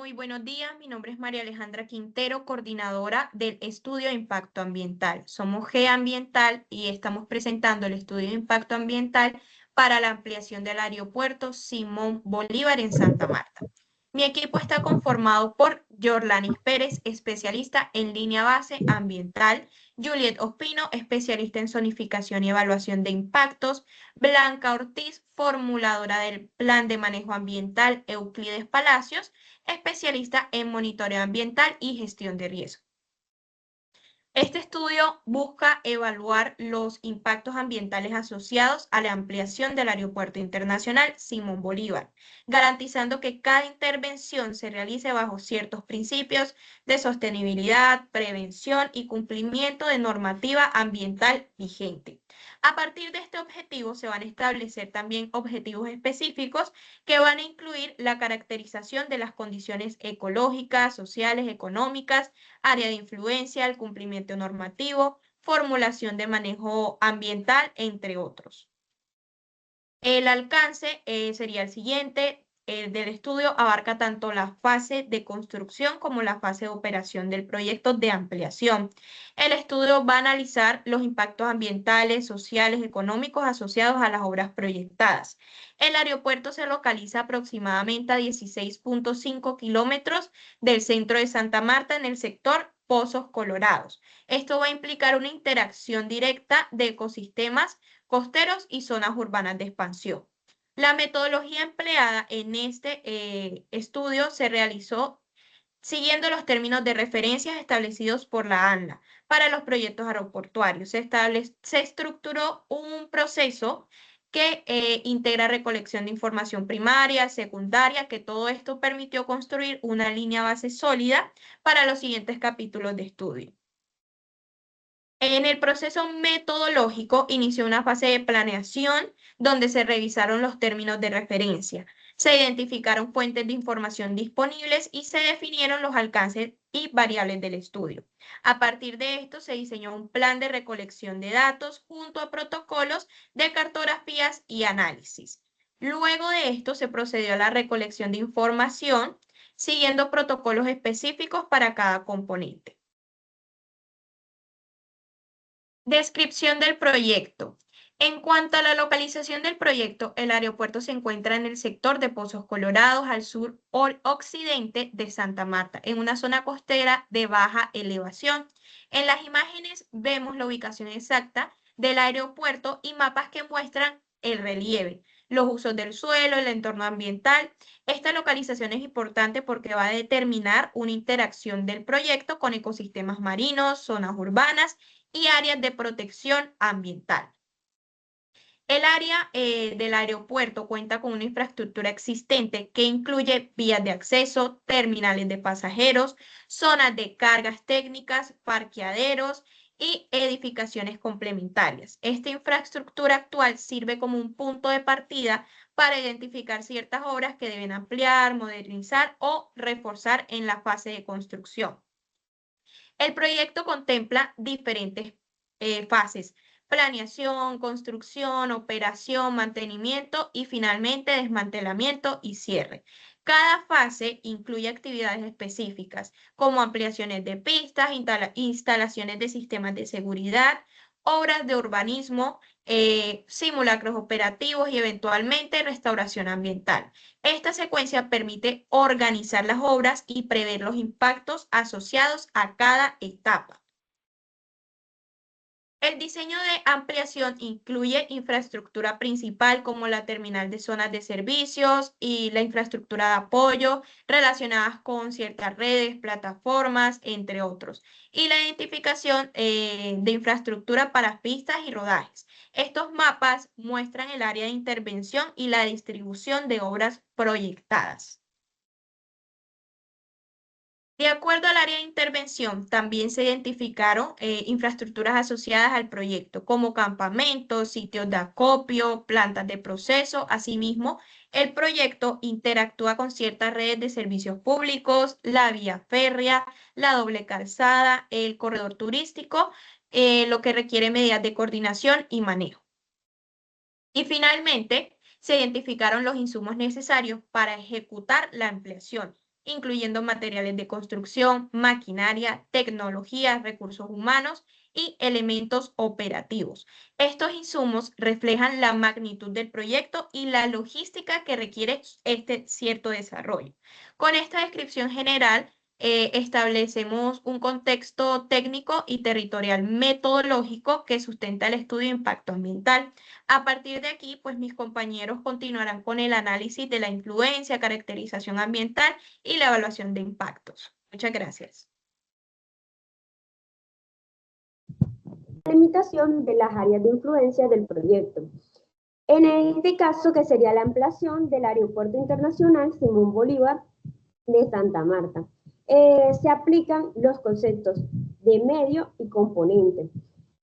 Muy buenos días, mi nombre es María Alejandra Quintero, coordinadora del estudio de impacto ambiental. Somos G Ambiental y estamos presentando el estudio de impacto ambiental para la ampliación del aeropuerto Simón Bolívar en Santa Marta. Mi equipo está conformado por Yorlanis Pérez, especialista en línea base ambiental, Juliet Ospino, especialista en zonificación y evaluación de impactos, Blanca Ortiz, formuladora del Plan de Manejo Ambiental Euclides Palacios, especialista en monitoreo ambiental y gestión de riesgo. Este estudio busca evaluar los impactos ambientales asociados a la ampliación del Aeropuerto Internacional Simón Bolívar, garantizando que cada intervención se realice bajo ciertos principios de sostenibilidad, prevención y cumplimiento de normativa ambiental vigente. A partir de este objetivo se van a establecer también objetivos específicos que van a incluir la caracterización de las condiciones ecológicas, sociales, económicas, área de influencia, el cumplimiento normativo, formulación de manejo ambiental, entre otros. El alcance sería el siguiente. El del estudio abarca tanto la fase de construcción como la fase de operación del proyecto de ampliación. El estudio va a analizar los impactos ambientales, sociales, económicos asociados a las obras proyectadas. El aeropuerto se localiza aproximadamente a 16.5 kilómetros del centro de Santa Marta en el sector Pozos Colorados. Esto va a implicar una interacción directa de ecosistemas costeros y zonas urbanas de expansión. La metodología empleada en este estudio se realizó siguiendo los términos de referencias establecidos por la ANLA para los proyectos aeroportuarios. Se estructuró un proceso que integra recolección de información primaria, secundaria, que todo esto permitió construir una línea base sólida para los siguientes capítulos de estudio. En el proceso metodológico inició una fase de planeación donde se revisaron los términos de referencia, se identificaron fuentes de información disponibles y se definieron los alcances y variables del estudio. A partir de esto se diseñó un plan de recolección de datos junto a protocolos de cartografías y análisis. Luego de esto se procedió a la recolección de información siguiendo protocolos específicos para cada componente. Descripción del proyecto. En cuanto a la localización del proyecto, el aeropuerto se encuentra en el sector de Pozos Colorados, al sur o occidente de Santa Marta, en una zona costera de baja elevación. En las imágenes vemos la ubicación exacta del aeropuerto y mapas que muestran el relieve, los usos del suelo, el entorno ambiental. Esta localización es importante porque va a determinar una interacción del proyecto con ecosistemas marinos, zonas urbanas y áreas de protección ambiental. El área del aeropuerto cuenta con una infraestructura existente que incluye vías de acceso, terminales de pasajeros, zonas de cargas técnicas, parqueaderos y edificaciones complementarias. Esta infraestructura actual sirve como un punto de partida para identificar ciertas obras que deben ampliar, modernizar o reforzar en la fase de construcción. El proyecto contempla diferentes fases: planeación, construcción, operación, mantenimiento y finalmente desmantelamiento y cierre. Cada fase incluye actividades específicas como ampliaciones de pistas, instalaciones de sistemas de seguridad, obras de urbanismo, simulacros operativos y eventualmente restauración ambiental. Esta secuencia permite organizar las obras y prever los impactos asociados a cada etapa. El diseño de ampliación incluye infraestructura principal como la terminal de zonas de servicios y la infraestructura de apoyo relacionadas con ciertas redes, plataformas, entre otros, y la identificación de infraestructura para pistas y rodajes. Estos mapas muestran el área de intervención y la distribución de obras proyectadas. De acuerdo al área de intervención, también se identificaron infraestructuras asociadas al proyecto, como campamentos, sitios de acopio, plantas de proceso. Asimismo, el proyecto interactúa con ciertas redes de servicios públicos, la vía férrea, la doble calzada, el corredor turístico, lo que requiere medidas de coordinación y manejo. Y finalmente, se identificaron los insumos necesarios para ejecutar la ampliación, incluyendo materiales de construcción, maquinaria, tecnología, recursos humanos y elementos operativos. Estos insumos reflejan la magnitud del proyecto y la logística que requiere este cierto desarrollo. Con esta descripción general, establecemos un contexto técnico y territorial metodológico que sustenta el estudio de impacto ambiental. A partir de aquí, pues mis compañeros continuarán con el análisis de la influencia, caracterización ambiental y la evaluación de impactos. Muchas gracias. Limitación de las áreas de influencia del proyecto. En este caso, que sería la ampliación del Aeropuerto Internacional Simón Bolívar de Santa Marta. Se aplican los conceptos de medio y componente,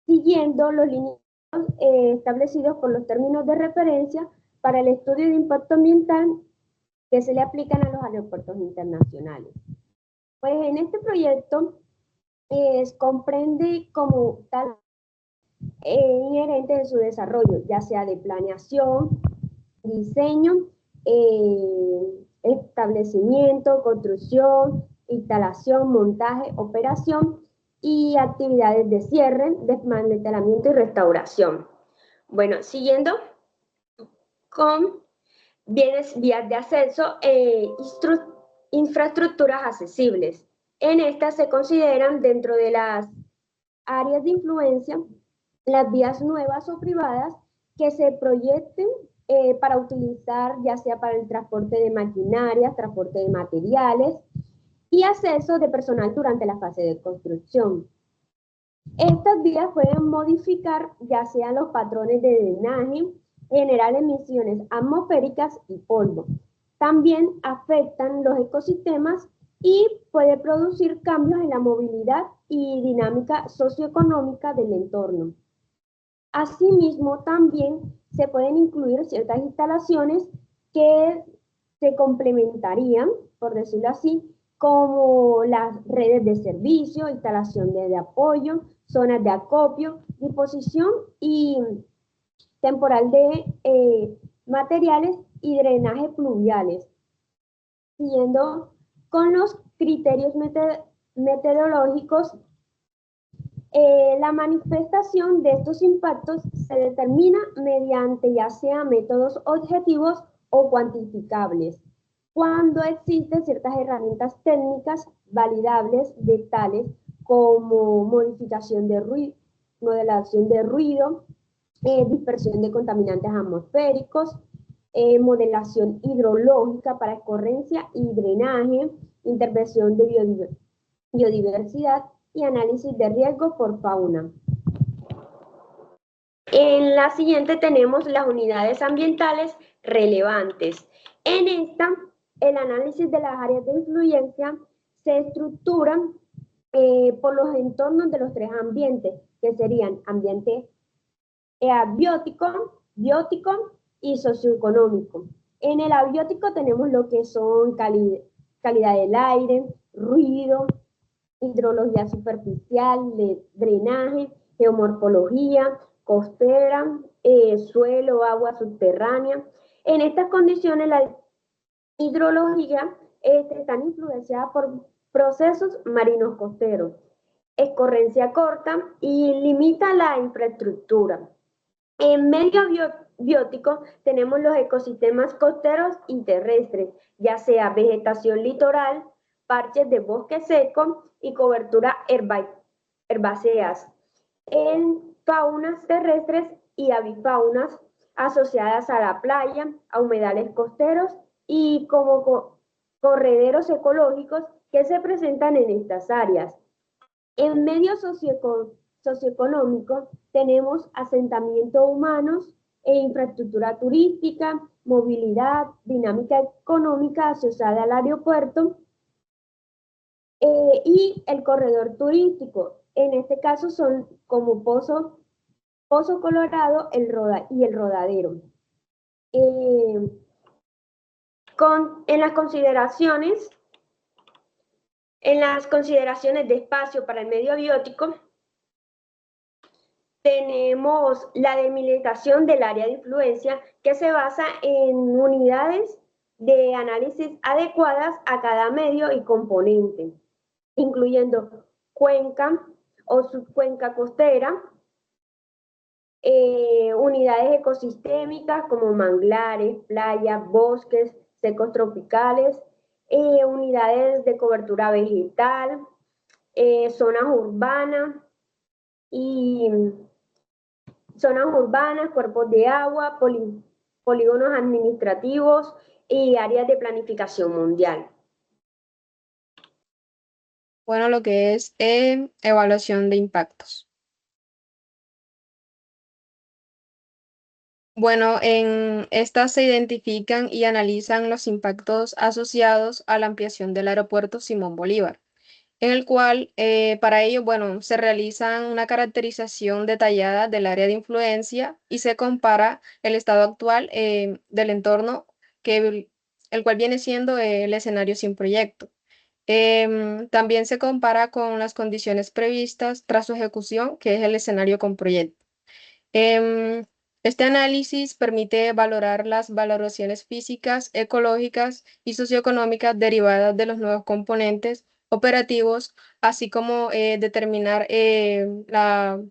siguiendo los lineamientos establecidos por los términos de referencia para el estudio de impacto ambiental que se le aplican a los aeropuertos internacionales. Pues en este proyecto comprende como tal inherente de su desarrollo, ya sea de planeación, diseño, establecimiento, construcción, instalación, montaje, operación y actividades de cierre, desmantelamiento y restauración. Bueno, siguiendo con vías de acceso e infraestructuras accesibles. En estas se consideran dentro de las áreas de influencia las vías nuevas o privadas que se proyecten para utilizar ya sea para el transporte de maquinarias, transporte de materiales y acceso de personal durante la fase de construcción. Estas vías pueden modificar ya sean los patrones de drenaje, generar emisiones atmosféricas y polvo. También afectan los ecosistemas y puede producir cambios en la movilidad y dinámica socioeconómica del entorno. Asimismo, también se pueden incluir ciertas instalaciones que se complementarían, por decirlo así, como las redes de servicio, instalación de apoyo, zonas de acopio, disposición y temporal de materiales y drenaje pluviales, siguiendo con los criterios meteorológicos. La manifestación de estos impactos se determina mediante ya sea métodos objetivos o cuantificables, cuando existen ciertas herramientas técnicas validables de tales como modificación de ruido, modelación de ruido, dispersión de contaminantes atmosféricos, modelación hidrológica para escorrencia y drenaje, intervención de biodiversidad y análisis de riesgo por fauna. En la siguiente tenemos las unidades ambientales relevantes. En esta, el análisis de las áreas de influencia se estructura por los entornos de los tres ambientes, que serían ambiente abiótico, biótico y socioeconómico. En el abiótico tenemos lo que son calidad del aire, ruido, hidrología superficial, drenaje, geomorfología, costera, suelo, agua subterránea. En estas condiciones la hidrología están influenciadas por procesos marinos costeros, escorrencia corta y limita la infraestructura. En medio biótico tenemos los ecosistemas costeros y terrestres, ya sea vegetación litoral, parches de bosque seco y cobertura herbáceas. En faunas terrestres y avifaunas asociadas a la playa, a humedales costeros y como correderos ecológicos que se presentan en estas áreas. En medio socioeconómico tenemos asentamientos humanos e infraestructura turística, movilidad, dinámica económica asociada al aeropuerto y el corredor turístico. En este caso son como Pozo Colorado y el Rodadero. En las consideraciones de espacio para el medio abiótico, tenemos la delimitación del área de influencia que se basa en unidades de análisis adecuadas a cada medio y componente, incluyendo cuenca o subcuenca costera, unidades ecosistémicas como manglares, playas, bosques secos tropicales, unidades de cobertura vegetal, zonas urbanas y zonas urbanas, cuerpos de agua, polígonos administrativos y áreas de planificación mundial. Bueno, lo que es evaluación de impactos. Bueno, en estas se identifican y analizan los impactos asociados a la ampliación del aeropuerto Simón Bolívar, en el cual para ello, bueno, se realiza una caracterización detallada del área de influencia y se compara el estado actual del entorno, el cual viene siendo el escenario sin proyecto. También se compara con las condiciones previstas tras su ejecución, que es el escenario con proyecto. Em, este análisis permite valorar las valoraciones físicas, ecológicas y socioeconómicas derivadas de los nuevos componentes operativos, así como determinar la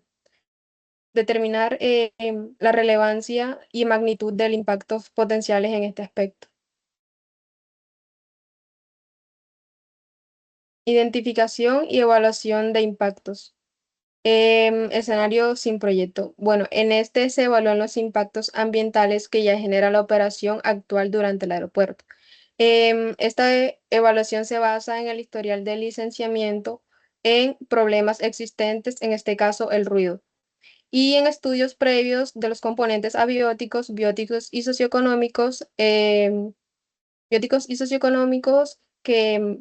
relevancia y magnitud del impactos potenciales en este aspecto. Identificación y evaluación de impactos. Escenario sin proyecto. Bueno, en este se evalúan los impactos ambientales que ya genera la operación actual durante el aeropuerto. Esta evaluación se basa en el historial de licenciamiento, en problemas existentes, en este caso el ruido, y en estudios previos de los componentes abióticos, bióticos y socioeconómicos que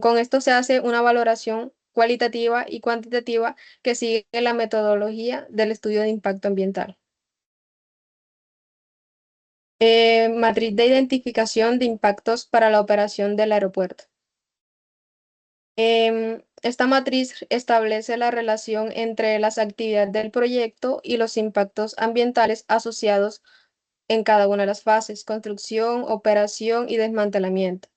con esto se hace una valoración cualitativa y cuantitativa que sigue la metodología del estudio de impacto ambiental. Matriz de identificación de impactos para la operación del aeropuerto. Esta matriz establece la relación entre las actividades del proyecto y los impactos ambientales asociados en cada una de las fases: construcción, operación y desmantelamiento.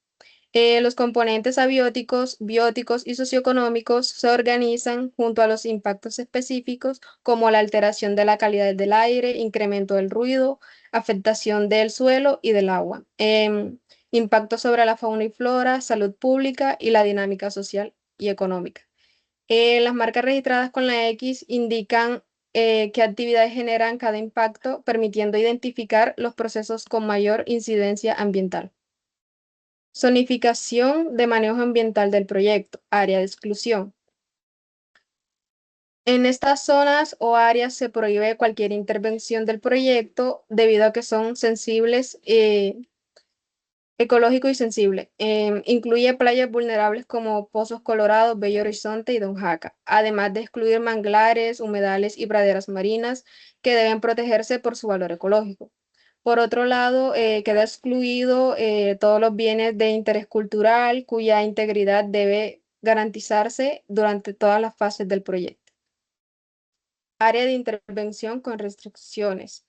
Los componentes abióticos, bióticos y socioeconómicos se organizan junto a los impactos específicos, como la alteración de la calidad del aire, incremento del ruido, afectación del suelo y del agua, impacto sobre la fauna y flora, salud pública y la dinámica social y económica. Las marcas registradas con la X indican qué actividades generan cada impacto, permitiendo identificar los procesos con mayor incidencia ambiental. Zonificación de manejo ambiental del proyecto, área de exclusión. En estas zonas o áreas se prohíbe cualquier intervención del proyecto debido a que son sensibles, ecológico y sensible. Incluye playas vulnerables como Pozos Colorados, Bello Horizonte y Don Jaca, además de excluir manglares, humedales y praderas marinas que deben protegerse por su valor ecológico. Por otro lado, queda excluido todos los bienes de interés cultural cuya integridad debe garantizarse durante todas las fases del proyecto. Área de intervención con restricciones.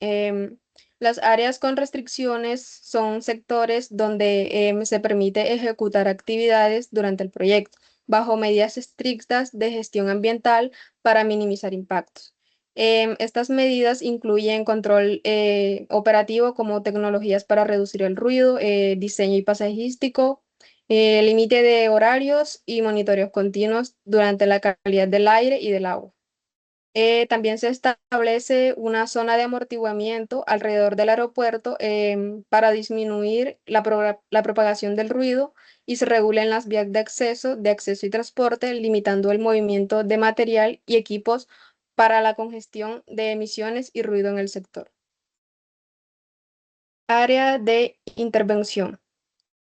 Em, las áreas con restricciones son sectores donde se permite ejecutar actividades durante el proyecto bajo medidas estrictas de gestión ambiental para minimizar impactos. Estas medidas incluyen control operativo como tecnologías para reducir el ruido, diseño y paisajístico, límite de horarios y monitoreos continuos durante la calidad del aire y del agua. También se establece una zona de amortiguamiento alrededor del aeropuerto para disminuir la propagación del ruido, y se regulan las vías de acceso y transporte, limitando el movimiento de material y equipos para la congestión de emisiones y ruido en el sector. Área de intervención.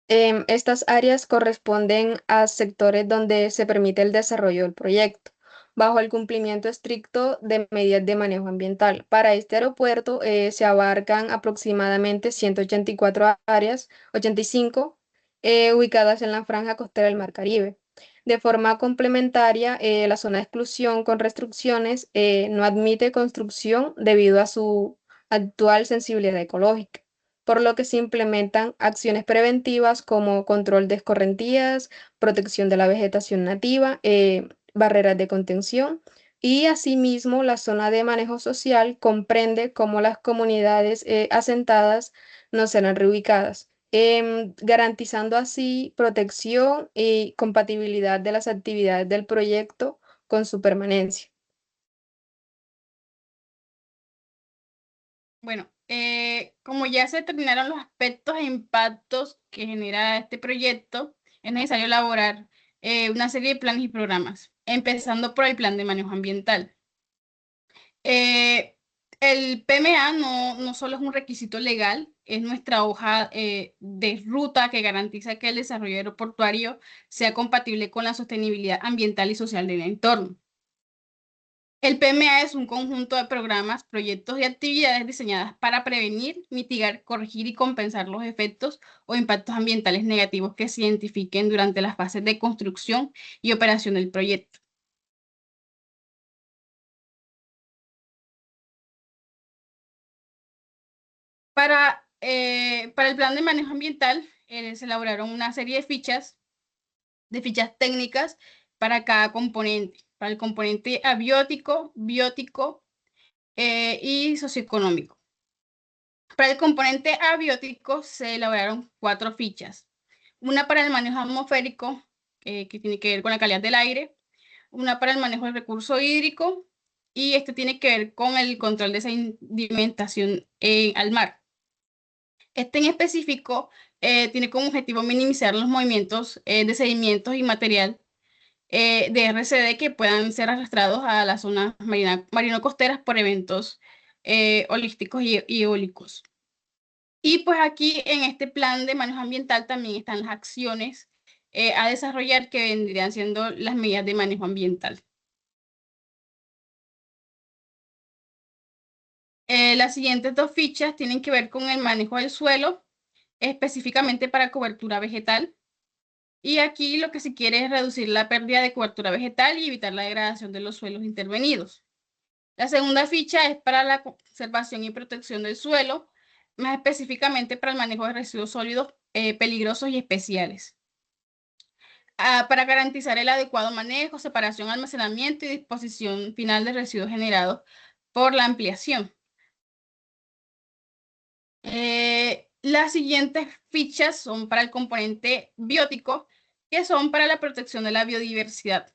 Estas áreas corresponden a sectores donde se permite el desarrollo del proyecto, bajo el cumplimiento estricto de medidas de manejo ambiental. Para este aeropuerto se abarcan aproximadamente 184 áreas, 85 ubicadas en la franja costera del Mar Caribe. De forma complementaria, la zona de exclusión con restricciones no admite construcción debido a su actual sensibilidad ecológica. por lo que se implementan acciones preventivas como control de escorrentías, protección de la vegetación nativa, barreras de contención. Y asimismo, la zona de manejo social comprende cómo las comunidades asentadas no serán reubicadas, garantizando así protección y compatibilidad de las actividades del proyecto con su permanencia. Bueno, como ya se determinaron los aspectos e impactos que genera este proyecto, es necesario elaborar una serie de planes y programas, empezando por el plan de manejo ambiental. El PMA no solo es un requisito legal, es nuestra hoja de ruta que garantiza que el desarrollo aeroportuario sea compatible con la sostenibilidad ambiental y social del entorno. El PMA es un conjunto de programas, proyectos y actividades diseñadas para prevenir, mitigar, corregir y compensar los efectos o impactos ambientales negativos que se identifiquen durante las fases de construcción y operación del proyecto. Para el plan de manejo ambiental se elaboraron una serie de fichas técnicas para cada componente, para el componente abiótico, biótico y socioeconómico. Para el componente abiótico se elaboraron 4 fichas. Una para el manejo atmosférico, que tiene que ver con la calidad del aire. Una para el manejo del recurso hídrico. Y este tiene que ver con el control de sedimentación al mar. Este en específico tiene como objetivo minimizar los movimientos de sedimentos y material de RCD que puedan ser arrastrados a las zonas marino-costeras por eventos holísticos y eólicos. Y pues aquí en este plan de manejo ambiental también están las acciones a desarrollar que vendrían siendo las medidas de manejo ambiental. Las siguientes 2 fichas tienen que ver con el manejo del suelo, específicamente para cobertura vegetal. Y aquí lo que se quiere es reducir la pérdida de cobertura vegetal y evitar la degradación de los suelos intervenidos. La segunda ficha es para la conservación y protección del suelo, más específicamente para el manejo de residuos sólidos peligrosos y especiales. Para garantizar el adecuado manejo, separación, almacenamiento y disposición final de residuos generados por la ampliación. Las siguientes fichas son para el componente biótico, que son para la protección de la biodiversidad,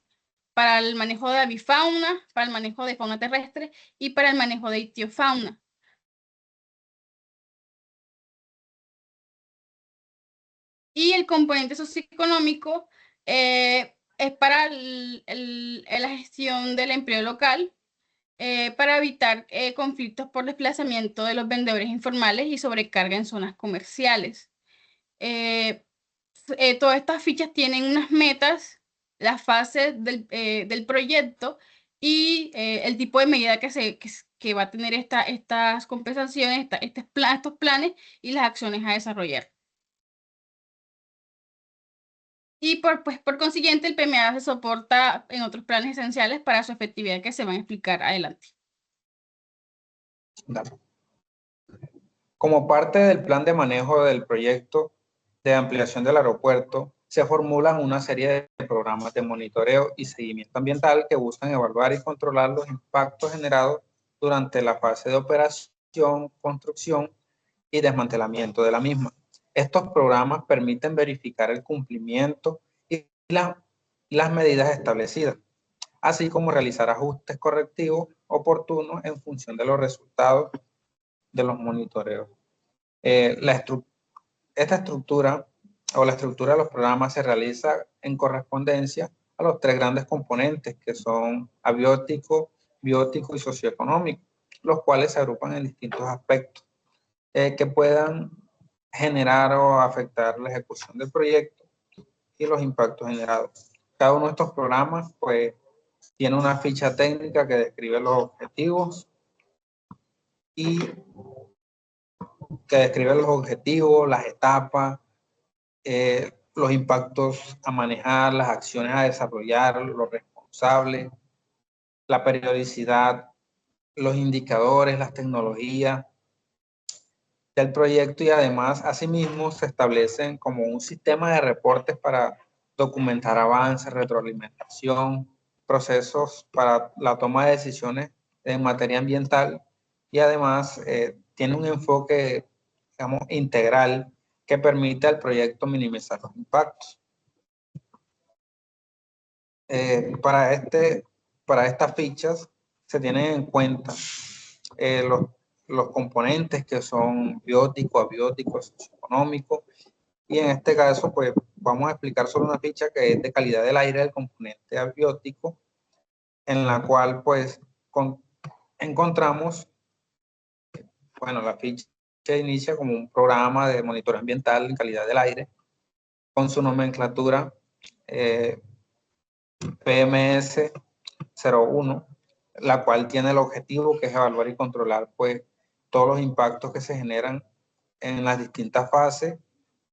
para el manejo de avifauna, para el manejo de fauna terrestre y para el manejo de ictiofauna. Y el componente socioeconómico es para la gestión del empleo local, para evitar conflictos por desplazamiento de los vendedores informales y sobrecarga en zonas comerciales. Todas estas fichas tienen unas metas, las fases del proyecto y el tipo de medida que va a tener estas compensaciones, estos planes y las acciones a desarrollar. Y por consiguiente, el PMA se soporta en otros planes esenciales para su efectividad que se van a explicar adelante. Como parte del plan de manejo del proyecto de ampliación del aeropuerto, se formulan una serie de programas de monitoreo y seguimiento ambiental que buscan evaluar y controlar los impactos generados durante la fase de operación, construcción y desmantelamiento de la misma. Estos programas permiten verificar el cumplimiento y las medidas establecidas, así como realizar ajustes correctivos oportunos en función de los resultados de los monitoreos. Esta estructura o la estructura de los programas se realiza en correspondencia a los 3 grandes componentes que son abiótico, biótico y socioeconómico, los cuales se agrupan en distintos aspectos que puedan generar o afectar la ejecución del proyecto y los impactos generados. Cada uno de estos programas pues tiene una ficha técnica que describe los objetivos las etapas, los impactos a manejar, las acciones a desarrollar, los responsables, la periodicidad, los indicadores, las tecnologías, del proyecto y además, asimismo, se establecen como un sistema de reportes para documentar avances, retroalimentación, procesos para la toma de decisiones en materia ambiental y además tiene un enfoque, digamos, integral que permite al proyecto minimizar los impactos. Para estas fichas se tienen en cuenta los componentes que son biótico, abiótico, socioeconómico, y en este caso pues vamos a explicar sobre una ficha que es de calidad del aire del componente abiótico, en la cual pues encontramos, bueno, la ficha inicia como un programa de monitoreo ambiental en calidad del aire con su nomenclatura PMS 01, la cual tiene el objetivo que es evaluar y controlar pues todos los impactos que se generan en las distintas fases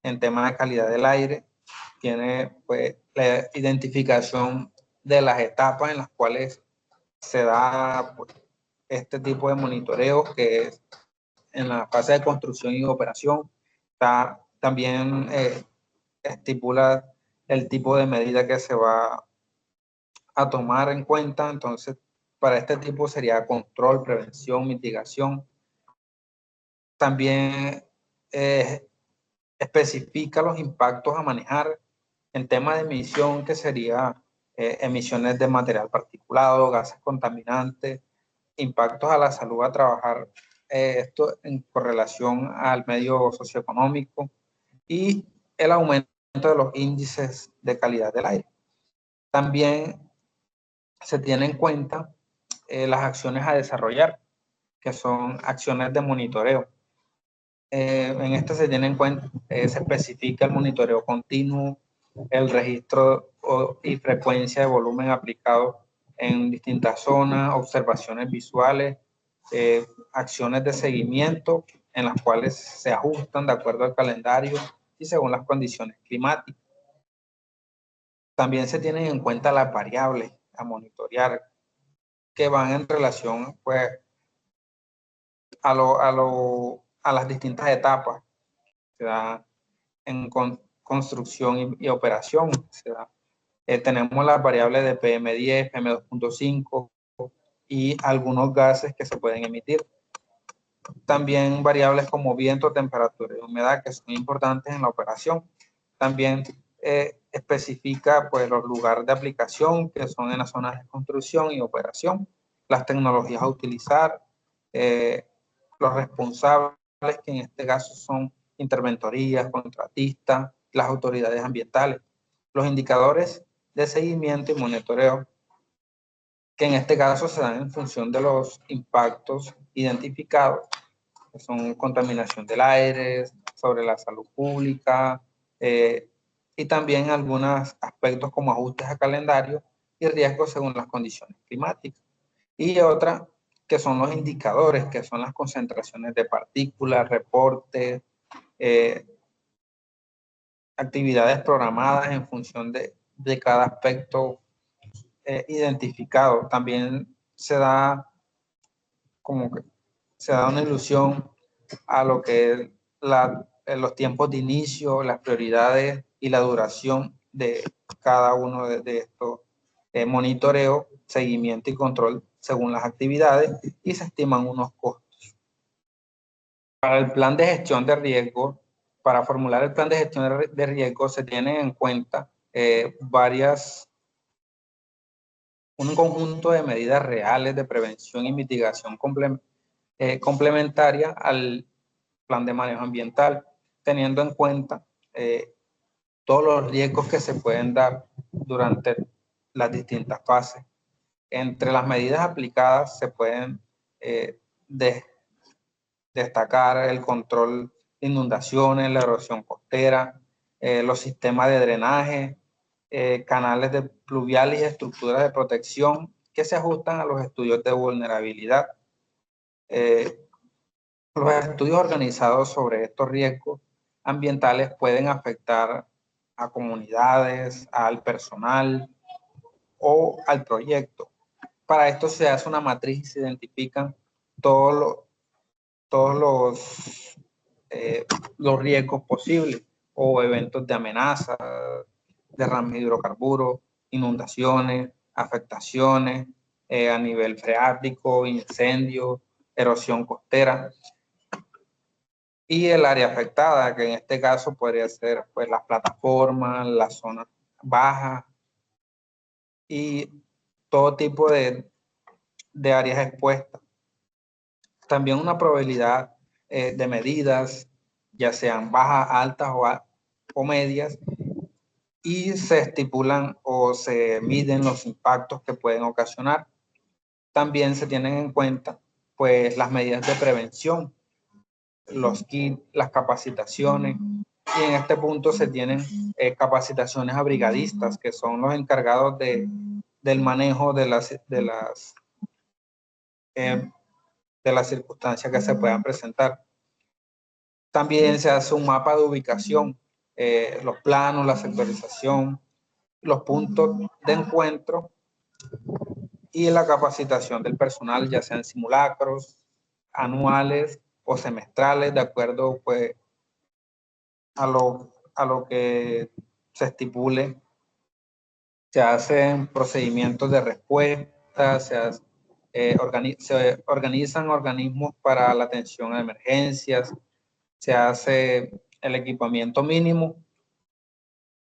en temas de calidad del aire. Tiene pues la identificación de las etapas en las cuales se da pues, este tipo de monitoreo, que es en la fase de construcción y operación. También estipula el tipo de medida que se va a tomar en cuenta. Entonces, para este tipo sería control, prevención, mitigación. También especifica los impactos a manejar en tema de emisión, que sería emisiones de material particulado, gases contaminantes, impactos a la salud a trabajar, esto en correlación al medio socioeconómico y el aumento de los índices de calidad del aire. También se tiene en cuenta las acciones a desarrollar, que son acciones de monitoreo. En este se tiene en cuenta, se especifica el monitoreo continuo, el registro y frecuencia de volumen aplicado en distintas zonas, observaciones visuales, acciones de seguimiento en las cuales se ajustan de acuerdo al calendario y según las condiciones climáticas. También se tienen en cuenta las variables a monitorear que van en relación pues, a las distintas etapas. Se da en construcción y operación. Se da. Tenemos las variables de PM10, PM2.5 y algunos gases que se pueden emitir. También variables como viento, temperatura y humedad, que son importantes en la operación. También especifica pues, los lugares de aplicación, que son en las zonas de construcción y operación, las tecnologías a utilizar, los responsables, que en este caso son interventorías, contratistas, las autoridades ambientales, los indicadores de seguimiento y monitoreo, que en este caso se dan en función de los impactos identificados, que son contaminación del aire, sobre la salud pública, y también algunos aspectos como ajustes a calendario y riesgos según las condiciones climáticas. Y otra, que son los indicadores, que son las concentraciones de partículas, reportes, actividades programadas en función de cada aspecto identificado. También se da una ilusión a lo que es los tiempos de inicio, las prioridades y la duración de cada uno de estos monitoreo, seguimiento y control según las actividades, y se estiman unos costos. Para el plan de gestión de riesgo, para formular el plan de gestión de riesgo se tienen en cuenta un conjunto de medidas reales de prevención y mitigación complementaria al plan de manejo ambiental, teniendo en cuenta todos los riesgos que se pueden dar durante las distintas fases. Entre las medidas aplicadas se pueden destacar el control de inundaciones, la erosión costera, los sistemas de drenaje, canales de pluviales y estructuras de protección que se ajustan a los estudios de vulnerabilidad. Los estudios organizados sobre estos riesgos ambientales pueden afectar a comunidades, al personal o al proyecto. Para esto se hace una matriz y se identifican todos los los riesgos posibles o eventos de amenaza, derrames de hidrocarburos, inundaciones, afectaciones a nivel freático, incendios, erosión costera. Y el área afectada, que en este caso podría ser pues, las plataformas, las zonas bajas y todo tipo de áreas expuestas. También una probabilidad de medidas, ya sean bajas, altas o medias, y se estipulan o se miden los impactos que pueden ocasionar. También se tienen en cuenta pues, las medidas de prevención, los kits, las capacitaciones, y en este punto se tienen capacitaciones a brigadistas, que son los encargados del manejo de las circunstancias que se puedan presentar. También se hace un mapa de ubicación, los planos, la sectorización, los puntos de encuentro y la capacitación del personal, ya sean simulacros, anuales o semestrales, de acuerdo pues, a lo que se estipule. Se hacen procedimientos de respuesta, se organizan organismos para la atención a emergencias, se hace el equipamiento mínimo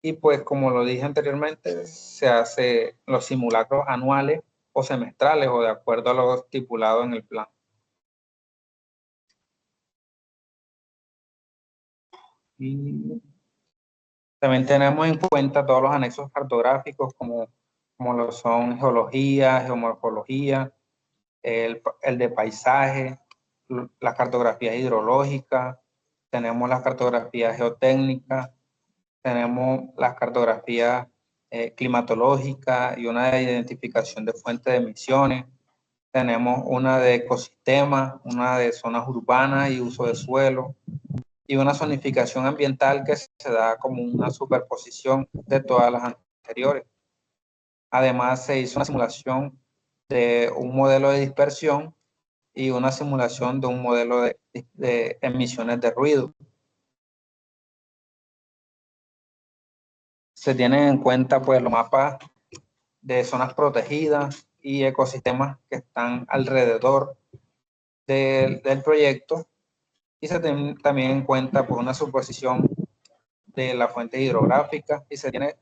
y pues como lo dije anteriormente, se hace los simulacros anuales o semestrales o de acuerdo a lo estipulado en el plan. Y también tenemos en cuenta todos los anexos cartográficos como lo son geología, geomorfología, el de paisaje, las cartografías hidrológicas, tenemos las cartografías geotécnicas, tenemos las cartografías climatológicas y una de identificación de fuentes de emisiones, tenemos una de ecosistemas, una de zonas urbanas y uso de suelo, y una zonificación ambiental que se da como una superposición de todas las anteriores. Además, se hizo una simulación de un modelo de dispersión y una simulación de un modelo de emisiones de ruido. Se tienen en cuenta pues, los mapas de zonas protegidas y ecosistemas que están alrededor del proyecto, y se tiene también en cuenta pues, una suposición de la fuente hidrográfica, y se tiene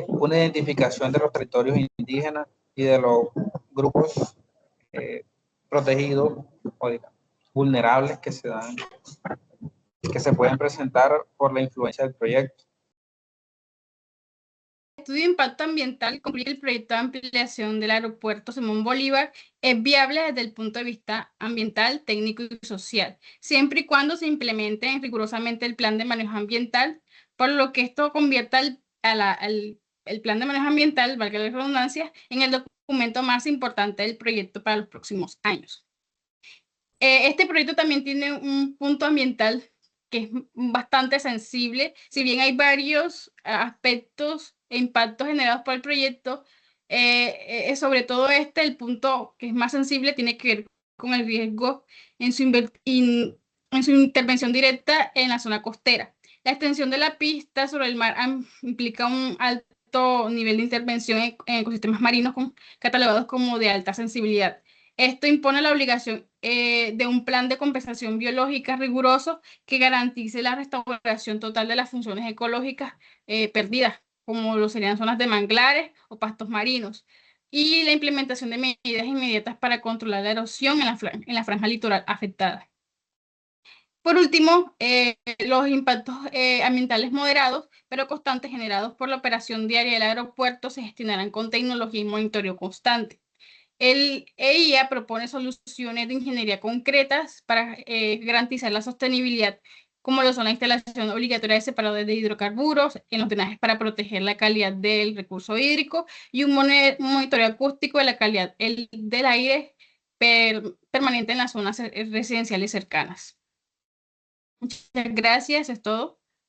una identificación de los territorios indígenas y de los grupos protegidos o vulnerables que se pueden presentar por la influencia del proyecto. El estudio de impacto ambiental concluye el proyecto de ampliación del aeropuerto Simón Bolívar es viable desde el punto de vista ambiental, técnico y social, siempre y cuando se implemente rigurosamente el plan de manejo ambiental, por lo que esto convierta el plan de manejo ambiental, valga la redundancia, en el documento más importante del proyecto para los próximos años. Este proyecto también tiene un punto ambiental que es bastante sensible. Si bien hay varios aspectos e impactos generados por el proyecto, sobre todo el punto que es más sensible tiene que ver con el riesgo en su intervención directa en la zona costera. La extensión de la pista sobre el mar implica un alto nivel de intervención en ecosistemas marinos catalogados como de alta sensibilidad. Esto impone la obligación de un plan de compensación biológica riguroso que garantice la restauración total de las funciones ecológicas perdidas, como lo serían zonas de manglares o pastos marinos, y la implementación de medidas inmediatas para controlar la erosión en la franja litoral afectada. Por último, los impactos ambientales moderados, pero constantes, generados por la operación diaria del aeropuerto se gestionarán con tecnología y monitoreo constante. El EIA propone soluciones de ingeniería concretas para garantizar la sostenibilidad, como lo son la instalación obligatoria de separadores de hidrocarburos en los drenajes para proteger la calidad del recurso hídrico y un monitoreo acústico de la calidad del aire permanente en las zonas residenciales cercanas. Muchas gracias, es todo.